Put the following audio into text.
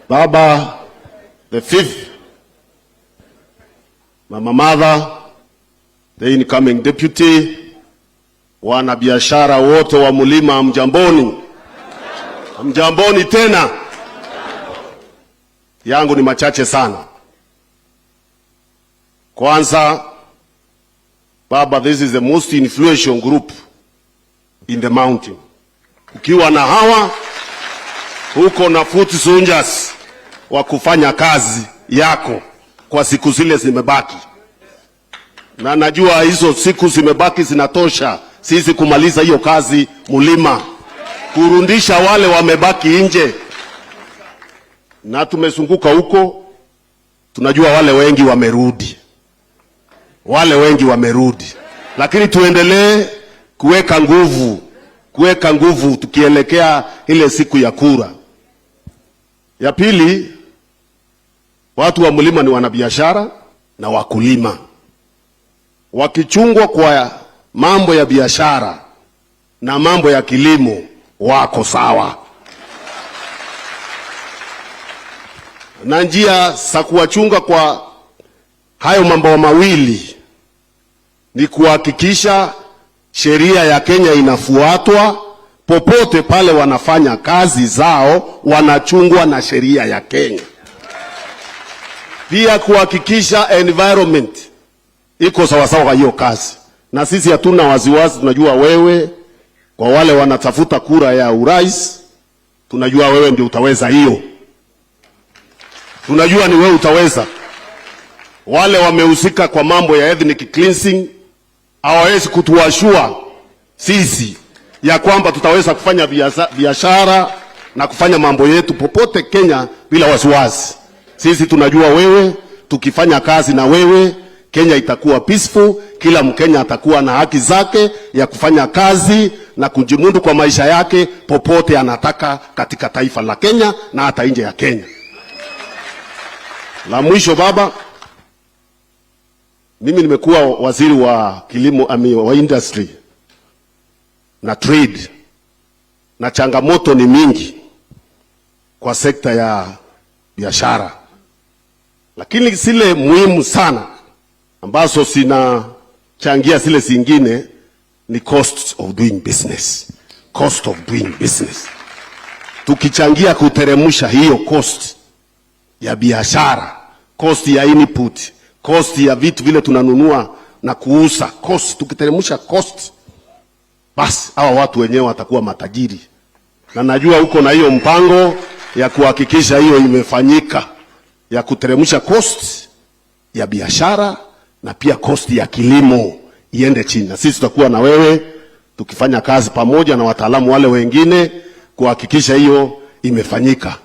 Baba, the fifth, Mama Mother, the incoming deputy, wanabiashara wote wa Mulima, mjamboni. Mjamboni tena. Yangu ni machache sana. Kwanza, Baba, this is the most influential group in the mountain. Ukiwa na hawa, huko na foot soldiers wa kufanya kazi yako kwa siku zile zimebaki. Na najua hizo siku zimebaki zinatosha sisi kumaliza hiyo kazi Mulima, kurundisha wale wamebaki nje. Na tumezunguka huko, tunajua wale wengi wamerudi. Wale wengi wamerudi. Lakini tuendelee kuweka nguvu tukielekea ile siku ya kura. Ya pili, watu wa Mulima ni wanabiashara na wakulima. Wakichungwa kwa mambo ya biashara na mambo ya kilimo wako sawa. Na njia za kuwachunga kwa hayo mambo mawili ni kuhakikisha sheria ya Kenya inafuatwa. Popote pale wanafanya kazi zao wanachungwa na sheria ya Kenya. Pia kuhakikisha environment iko sawasawa kwa hiyo kazi. Na sisi hatuna waziwazi, tunajua wewe, kwa wale wanatafuta kura ya urais, tunajua wewe ndio utaweza hiyo. Tunajua ni wewe utaweza. Wale wamehusika kwa mambo ya ethnic cleansing hawawezi kutuashua sisi ya kwamba tutaweza kufanya biashara na kufanya mambo yetu popote Kenya bila wasiwasi. Sisi tunajua wewe, tukifanya kazi na wewe, Kenya itakuwa peaceful, kila Mkenya atakuwa na haki zake ya kufanya kazi na kujimundu kwa maisha yake popote anataka katika taifa la Kenya na hata nje ya Kenya. La mwisho Baba, mimi nimekuwa waziri wa kilimo wa industry na trade, na changamoto ni mingi kwa sekta ya biashara. Lakini zile muhimu sana ambazo zinachangia zile zingine ni cost of doing business. Cost of doing business. Tukichangia kuteremusha hiyo cost ya biashara, cost ya input, cost ya vitu vile tunanunua na kuuza, cost, tukiteremusha cost, basi hawa watu wenyewe watakuwa matajiri. Na najua uko na hiyo mpango ya kuhakikisha hiyo imefanyika, ya kuteremusha cost ya biashara na pia cost ya kilimo iende chini. Na sisi tutakuwa na wewe tukifanya kazi pamoja na wataalamu wale wengine kuhakikisha hiyo imefanyika.